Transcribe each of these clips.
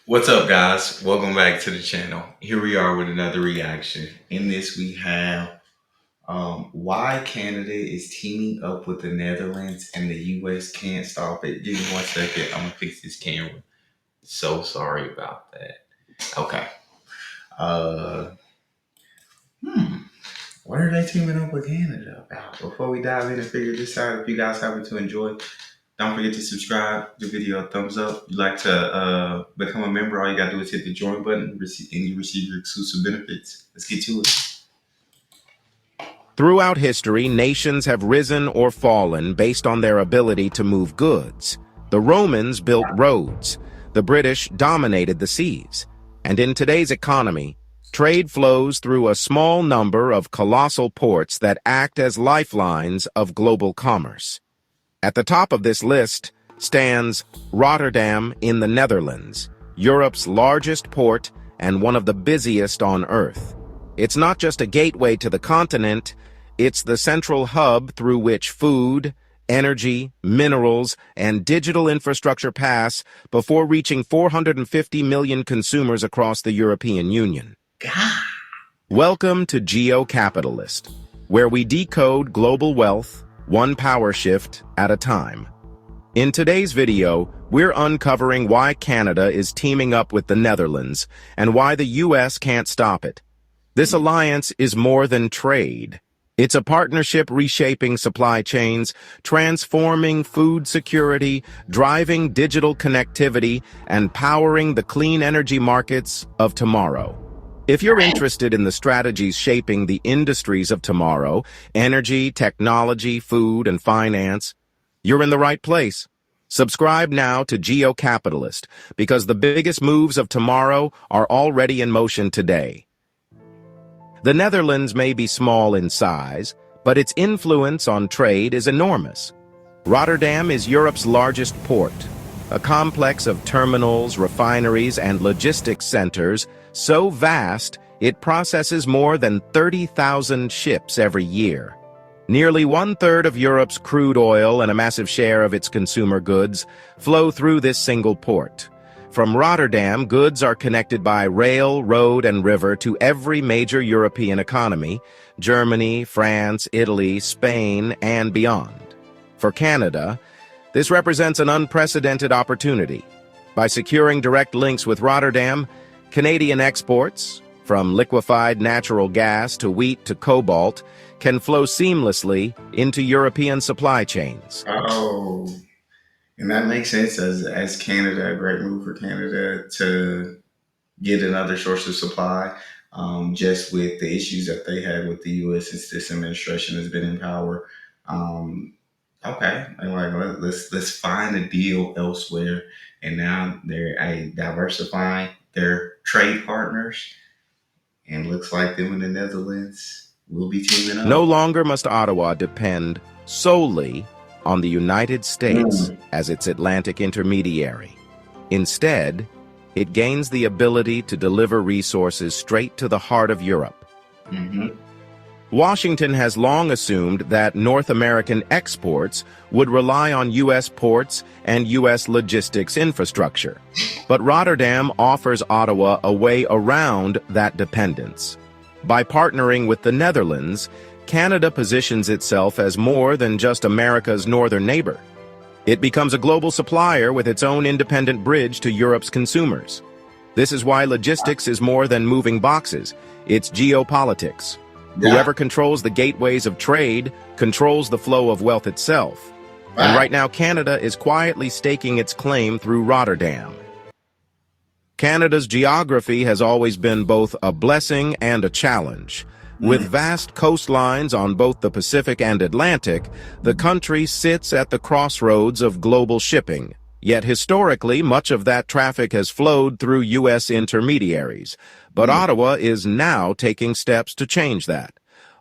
What's up, guys? Welcome back to the channel. Here we are with another reaction. In this, we have why Canada is teaming up with the Netherlands and the US can't stop it. Give me 1 second. I'm gonna fix this camera. So sorry about that. Okay. Uh, hmm. What are they teaming up with Canada about? Before we dive in and figure this out, if you guys happen to enjoy, don't forget to subscribe, give the video a thumbs up. If you'd like to become a member, all you gotta do is hit the join button and you receive your exclusive benefits. Let's get to it. Throughout history, nations have risen or fallen based on their ability to move goods. The Romans built roads. The British dominated the seas. And in today's economy, trade flows through a small number of colossal ports that act as lifelines of global commerce. At the top of this list stands Rotterdam in the Netherlands, Europe's largest port and one of the busiest on Earth. It's not just a gateway to the continent, it's the central hub through which food, energy, minerals, and digital infrastructure pass before reaching 450 million consumers across the European Union. Welcome to GeoCapitalist, where we decode global wealth, one power shift at a time. In today's video, we're uncovering why Canada is teaming up with the Netherlands and why the US can't stop it. This alliance is more than trade. It's a partnership reshaping supply chains, transforming food security, driving digital connectivity, and powering the clean energy markets of tomorrow. If you're interested in the strategies shaping the industries of tomorrow, energy, technology, food, and finance, you're in the right place. Subscribe now to GeoCapitalist, because the biggest moves of tomorrow are already in motion today. The Netherlands may be small in size, but its influence on trade is enormous. Rotterdam is Europe's largest port, a complex of terminals, refineries, and logistics centers so vast it processes more than 30,000 ships every year. Nearly one-third of Europe's crude oil and a massive share of its consumer goods flow through this single port. From Rotterdam, goods are connected by rail, road, and river to every major European economy: Germany, France, Italy, Spain, and beyond. For Canada, this represents an unprecedented opportunity. By securing direct links with Rotterdam, Canadian exports, from liquefied natural gas to wheat to cobalt, can flow seamlessly into European supply chains. Oh, and that makes sense as Canada, a great move for Canada to get another source of supply. Just with the issues that they had with the U.S. since this administration has been in power. Okay, I'm like, let's find a deal elsewhere, and now they're diversifying their trade partners, and looks like them in the Netherlands will be teaming up. No longer must Ottawa depend solely on the United States as its Atlantic intermediary. Instead, it gains the ability to deliver resources straight to the heart of Europe. Washington has long assumed that North American exports would rely on U.S. ports and U.S. logistics infrastructure. But Rotterdam offers Ottawa a way around that dependence. By partnering with the Netherlands, Canada positions itself as more than just America's northern neighbor. It becomes a global supplier with its own independent bridge to Europe's consumers. This is why logistics is more than moving boxes. It's geopolitics. Whoever controls the gateways of trade controls the flow of wealth itself. And right now, Canada is quietly staking its claim through Rotterdam. Canada's geography has always been both a blessing and a challenge. With vast coastlines on both the Pacific and Atlantic, the country sits at the crossroads of global shipping. Yet historically, much of that traffic has flowed through U.S. intermediaries. But Ottawa is now taking steps to change that.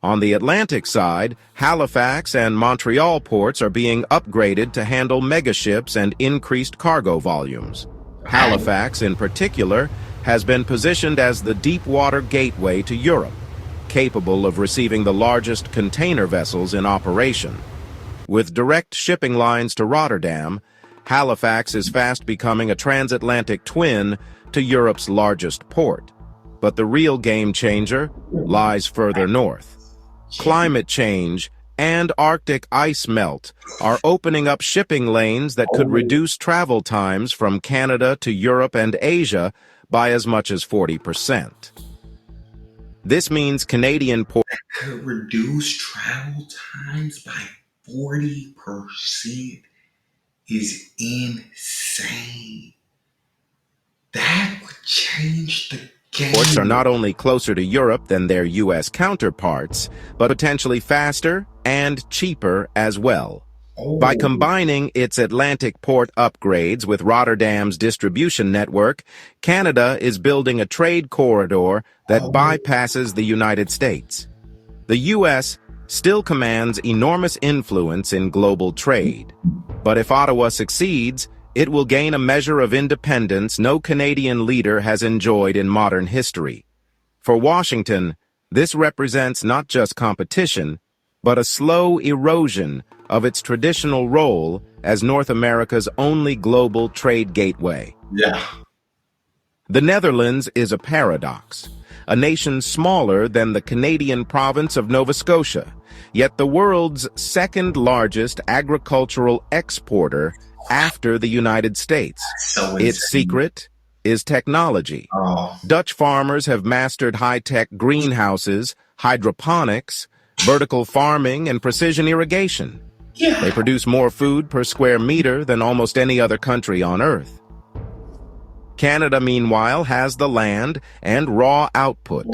On the Atlantic side, Halifax and Montreal ports are being upgraded to handle megaships and increased cargo volumes. Halifax, in particular, has been positioned as the deep-water gateway to Europe, capable of receiving the largest container vessels in operation. With direct shipping lines to Rotterdam, Halifax is fast becoming a transatlantic twin to Europe's largest port. But the real game changer lies further north. Climate change and Arctic ice melt are opening up shipping lanes that could reduce travel times from Canada to Europe and Asia by as much as 40%. This means Canadian ports could reduce travel times by 40% is insane. That would change the game. are not only closer to Europe than their U.S. counterparts, but potentially faster and cheaper as well. By combining its Atlantic port upgrades with Rotterdam's distribution network, Canada is building a trade corridor that bypasses the United States. The U.S. still commands enormous influence in global trade. But if Ottawa succeeds, it will gain a measure of independence no Canadian leader has enjoyed in modern history. For Washington, this represents not just competition, but a slow erosion of its traditional role as North America's only global trade gateway. Yeah. The Netherlands is a paradox, a nation smaller than the Canadian province of Nova Scotia, yet the world's second largest agricultural exporter after the United States. So Its secret is technology. Dutch farmers have mastered high-tech greenhouses, hydroponics, vertical farming, and precision irrigation. They produce more food per square meter than almost any other country on Earth. Canada, meanwhile, has the land and raw output.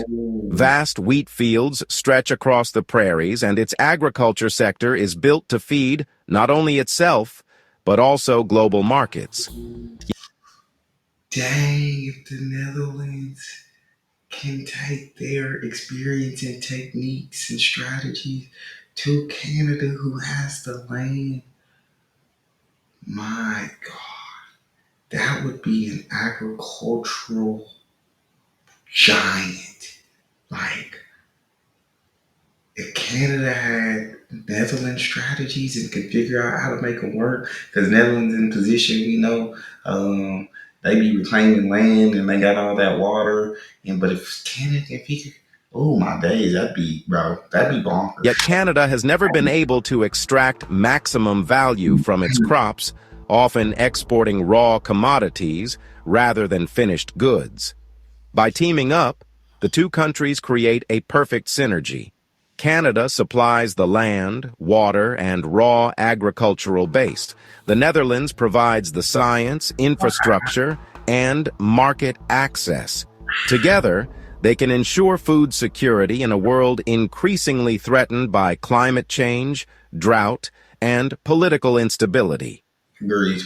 Vast wheat fields stretch across the prairies, and its agriculture sector is built to feed not only itself, but also global markets. Dang, if the Netherlands can take their experience and techniques and strategies to Canada, who has the land, my God, that would be an agricultural giant. Like, if Canada had Netherlands strategies and could figure out how to make them work, because Netherlands in position, we know, they be reclaiming land and they got all that water. But if Canada can figure, oh my days, that'd be bonkers. Yet Canada has never been able to extract maximum value from its crops, often exporting raw commodities rather than finished goods. By teaming up, the two countries create a perfect synergy. Canada supplies the land, water, and raw agricultural base. The Netherlands provides the science, infrastructure, and market access. Together, they can ensure food security in a world increasingly threatened by climate change, drought, and political instability. Agreed.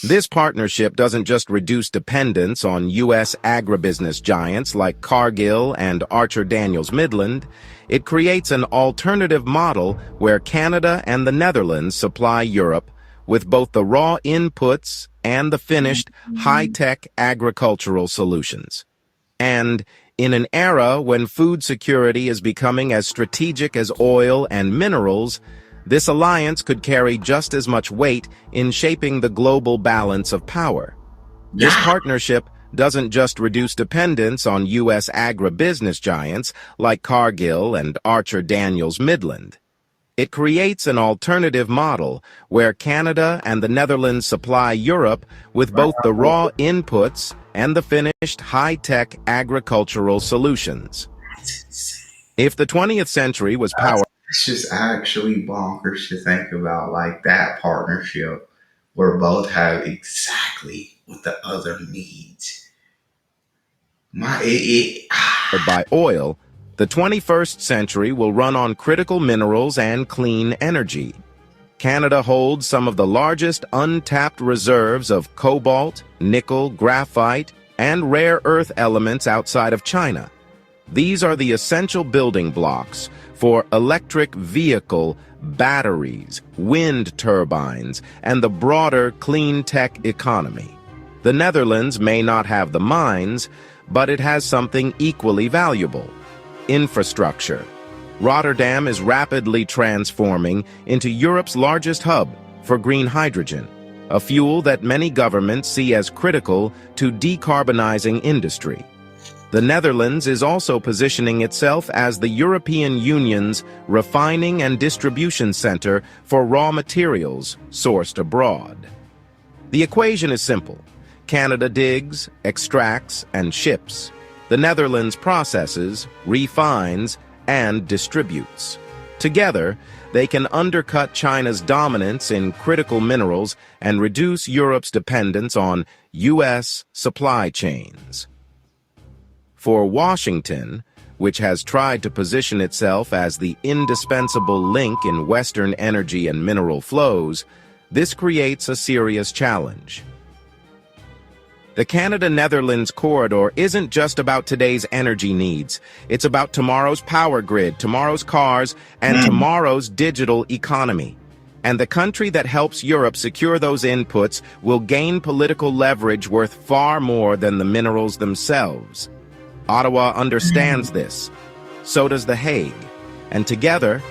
This partnership doesn't just reduce dependence on U.S. agribusiness giants like Cargill and Archer Daniels Midland, it creates an alternative model where Canada and the Netherlands supply Europe with both the raw inputs and the finished high-tech agricultural solutions. And in an era when food security is becoming as strategic as oil and minerals, this alliance could carry just as much weight in shaping the global balance of power. This partnership doesn't just reduce dependence on U.S. agribusiness giants like Cargill and Archer Daniels Midland. It creates an alternative model where Canada and the Netherlands supply Europe with both the raw inputs and the finished high-tech agricultural solutions. If the 20th century was power, It's just actually bonkers to think about, like, that partnership where both have exactly what the other needs. by oil, the 21st century will run on critical minerals and clean energy. Canada holds some of the largest untapped reserves of cobalt, nickel, graphite, and rare earth elements outside of China. These are the essential building blocks for electric vehicle, batteries, wind turbines, and the broader clean tech economy. The Netherlands may not have the mines, but it has something equally valuable: infrastructure. Rotterdam is rapidly transforming into Europe's largest hub for green hydrogen, a fuel that many governments see as critical to decarbonizing industry. The Netherlands is also positioning itself as the European Union's refining and distribution center for raw materials sourced abroad. The equation is simple. Canada digs, extracts, and ships. The Netherlands processes, refines, and distributes. Together, they can undercut China's dominance in critical minerals and reduce Europe's dependence on U.S. supply chains. For Washington, which has tried to position itself as the indispensable link in Western energy and mineral flows, this creates a serious challenge. The Canada-Netherlands corridor isn't just about today's energy needs. It's about tomorrow's power grid, tomorrow's cars, and tomorrow's digital economy. And the country that helps Europe secure those inputs will gain political leverage worth far more than the minerals themselves. Ottawa understands this. So does The Hague. And together,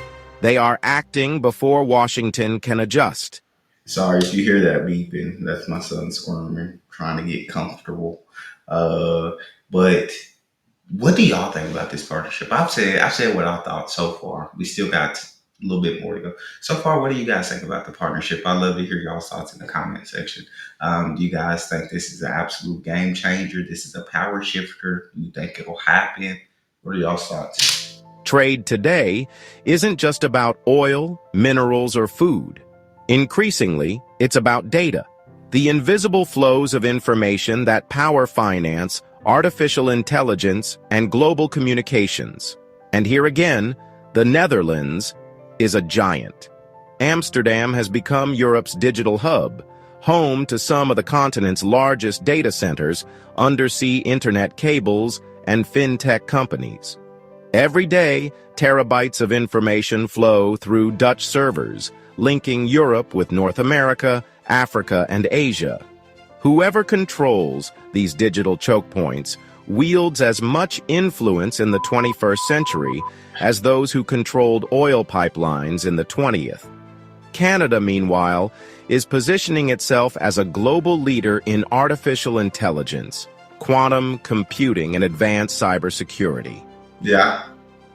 they are acting before Washington can adjust. Sorry if you hear that beeping. That's my son squirming, trying to get comfortable. But what do y'all think about this partnership? I've said what I thought so far. We still got a little bit more to go. So far, what do you guys think about the partnership? I'd love to hear y'all's thoughts in the comment section. Do you guys think this is an absolute game changer? This is a power shifter? Do you think it'll happen? What are y'all's thoughts? Trade today isn't just about oil, minerals, or food. Increasingly, it's about data. The invisible flows of information that power finance, artificial intelligence, and global communications. And here again, the Netherlands is a giant. Amsterdam has become Europe's digital hub, home to some of the continent's largest data centers, undersea internet cables, and fintech companies. Every day, terabytes of information flow through Dutch servers, linking Europe with North America, Africa, and Asia. Whoever controls these digital choke points wields as much influence in the 21st century as those who controlled oil pipelines in the 20th. Canada, meanwhile, is positioning itself as a global leader in artificial intelligence, quantum computing, and advanced cybersecurity. Yeah.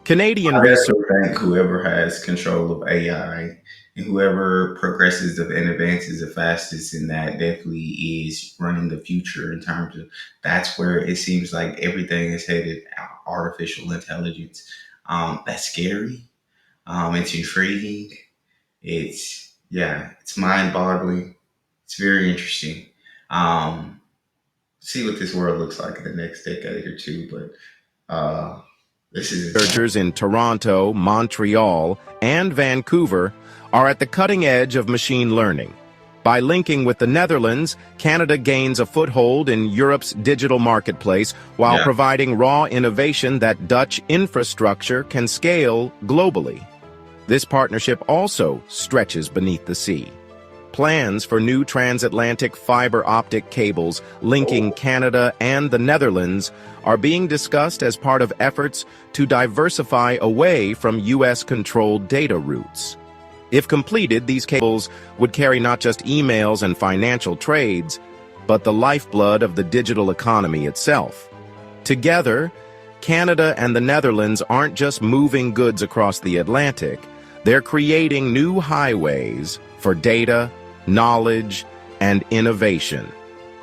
Canadian I research. think whoever has control of AI and whoever progresses and advances the fastest in that definitely is running the future in terms of that's where it seems like everything is headed, artificial intelligence. That's scary. It's intriguing. It's mind boggling. It's very interesting. See what this world looks like in the next decade or two, but this is researchers in Toronto, Montreal, and Vancouver are at the cutting edge of machine learning. By linking with the Netherlands, Canada gains a foothold in Europe's digital marketplace while providing raw innovation that Dutch infrastructure can scale globally. This partnership also stretches beneath the sea. Plans for new transatlantic fiber optic cables linking Canada and the Netherlands are being discussed as part of efforts to diversify away from U.S.-controlled data routes. If completed, these cables would carry not just emails and financial trades, but the lifeblood of the digital economy itself. Together, Canada and the Netherlands aren't just moving goods across the Atlantic, they're creating new highways for data, knowledge, and innovation.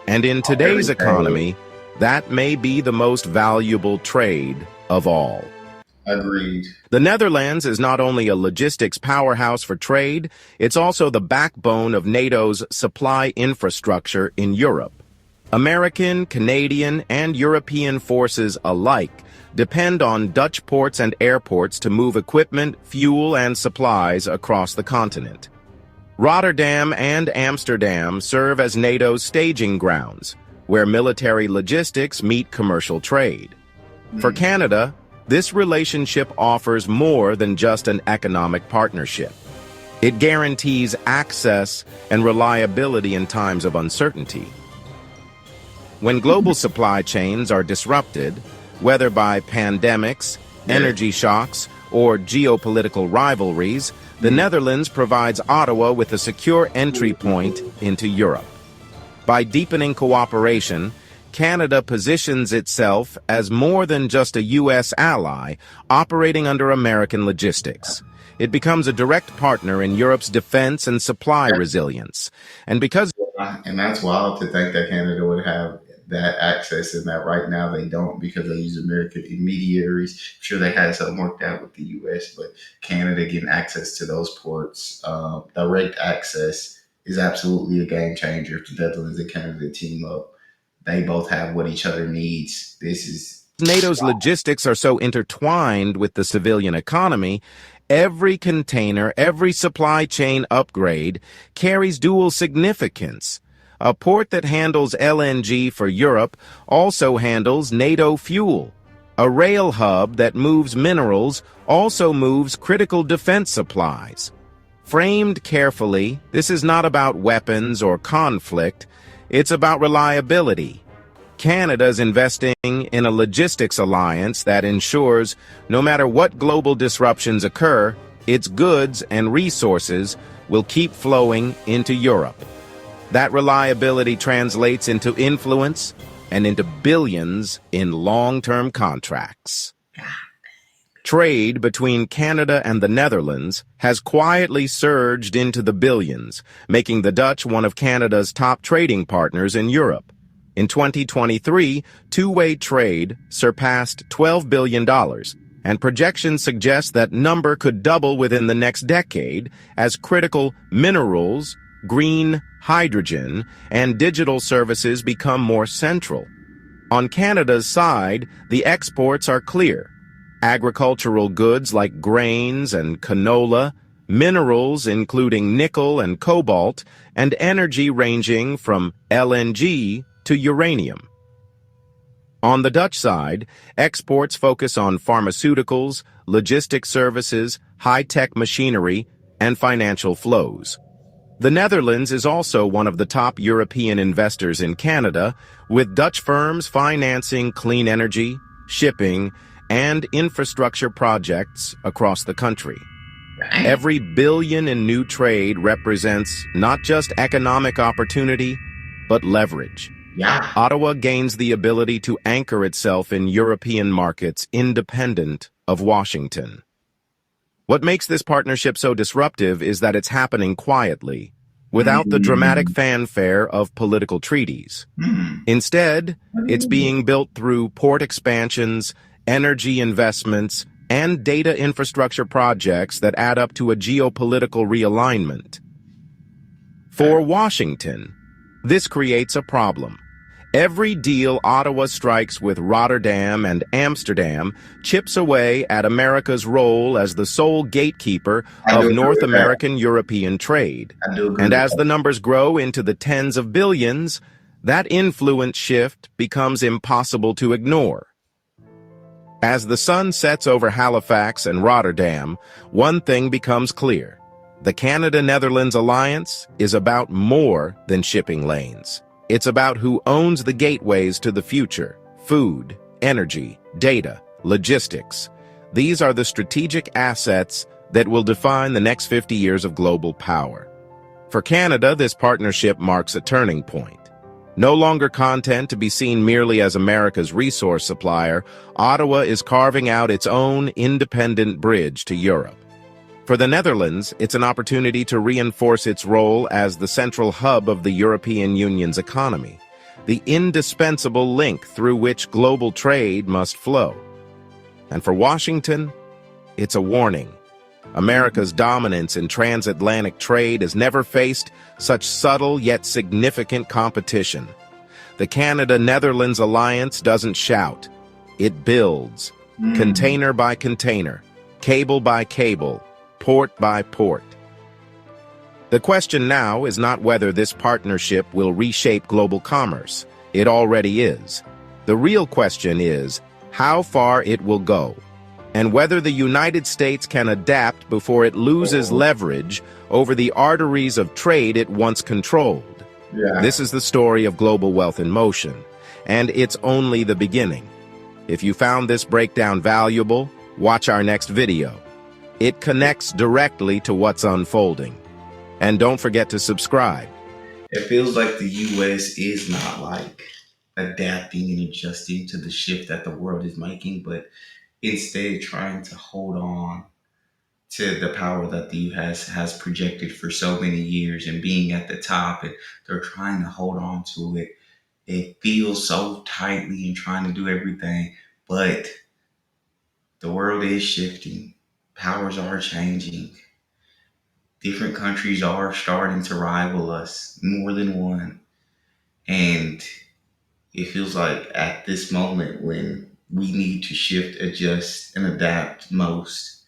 And in today's economy, that may be the most valuable trade of all. Agreed. The Netherlands is not only a logistics powerhouse for trade, it's also the backbone of NATO's supply infrastructure in Europe. American, Canadian, and European forces alike depend on Dutch ports and airports to move equipment, fuel, and supplies across the continent. Rotterdam and Amsterdam serve as NATO's staging grounds, where military logistics meet commercial trade. For Canada, this relationship offers more than just an economic partnership. It guarantees access and reliability in times of uncertainty. When global supply chains are disrupted, whether by pandemics, energy shocks, or geopolitical rivalries, The Netherlands provides Ottawa with a secure entry point into Europe. By deepening cooperation, Canada positions itself as more than just a U.S. ally operating under American logistics. It becomes a direct partner in Europe's defense and supply resilience. And because And that's wild to think that Canada would have that access and that right now they don't because they use American intermediaries. I'm sure they had something worked out with the U.S., but Canada getting access to those ports, direct access, is absolutely a game changer. If the Netherlands and Canada team up, they both have what each other needs. This is NATO's logistics are so intertwined with the civilian economy, every container, every supply chain upgrade carries dual significance. A port that handles LNG for Europe also handles NATO fuel. A rail hub that moves minerals also moves critical defense supplies. Framed carefully, this is not about weapons or conflict. It's about reliability. Canada's investing in a logistics alliance that ensures no matter what global disruptions occur, its goods and resources will keep flowing into Europe. That reliability translates into influence and into billions in long-term contracts. Trade between Canada and the Netherlands has quietly surged into the billions, making the Dutch one of Canada's top trading partners in Europe. In 2023, two-way trade surpassed $12 billion, and projections suggest that number could double within the next decade as critical minerals, green hydrogen, and digital services become more central. On Canada's side, the exports are clear. Agricultural goods like grains and canola, minerals including nickel and cobalt, and energy ranging from LNG to uranium. On the Dutch side, exports focus on pharmaceuticals, logistics services, high-tech machinery, and financial flows. The Netherlands is also one of the top European investors in Canada, with Dutch firms financing clean energy, shipping, and infrastructure projects across the country. Every billion in new trade represents not just economic opportunity, but leverage. Ottawa gains the ability to anchor itself in European markets independent of Washington. What makes this partnership so disruptive is that it's happening quietly, without the dramatic fanfare of political treaties. Instead, it's being built through port expansions, energy investments, and data infrastructure projects that add up to a geopolitical realignment. For Washington, this creates a problem. Every deal Ottawa strikes with Rotterdam and Amsterdam chips away at America's role as the sole gatekeeper of North American-European trade. And as the numbers grow into the tens of billions, that influence shift becomes impossible to ignore. As the sun sets over Halifax and Rotterdam, one thing becomes clear. The Canada-Netherlands alliance is about more than shipping lanes. It's about who owns the gateways to the future: food, energy, data, logistics. These are the strategic assets that will define the next 50 years of global power. For Canada, this partnership marks a turning point. No longer content to be seen merely as America's resource supplier, Ottawa is carving out its own independent bridge to Europe. For the Netherlands, it's an opportunity to reinforce its role as the central hub of the European Union's economy, the indispensable link through which global trade must flow. And for Washington, it's a warning. America's dominance in transatlantic trade has never faced such subtle yet significant competition. The Canada-Netherlands alliance doesn't shout. It builds, container by container, cable by cable, port by port. The question now is not whether this partnership will reshape global commerce. It already is. The real question is how far it will go, and whether the United States can adapt before it loses leverage over the arteries of trade it once controlled. This is the story of global wealth in motion, and it's only the beginning. If you found this breakdown valuable, watch our next video. It connects directly to what's unfolding. And don't forget to subscribe. It feels like the US is not like adapting and adjusting to the shift that the world is making, but instead trying to hold on to the power that the US has projected for so many years and being at the top, and they're trying to hold on to it. It feels so tightly and trying to do everything, but the world is shifting. Powers are changing. Different countries are starting to rival us, more than one. And it feels like at this moment when we need to shift, adjust, and adapt most,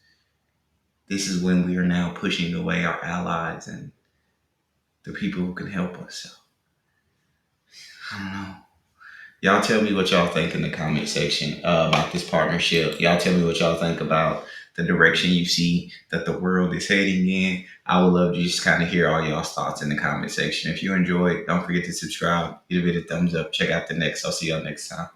this is when we are now pushing away our allies and the people who can help us. So, I don't know. Y'all tell me what y'all think in the comment section about this partnership. Y'all tell me what y'all think about the direction you see that the world is heading in. I would love to just kind of hear all y'all's thoughts in the comment section. If you enjoyed, don't forget to subscribe, give it a thumbs up, check out the next. I'll see y'all next time.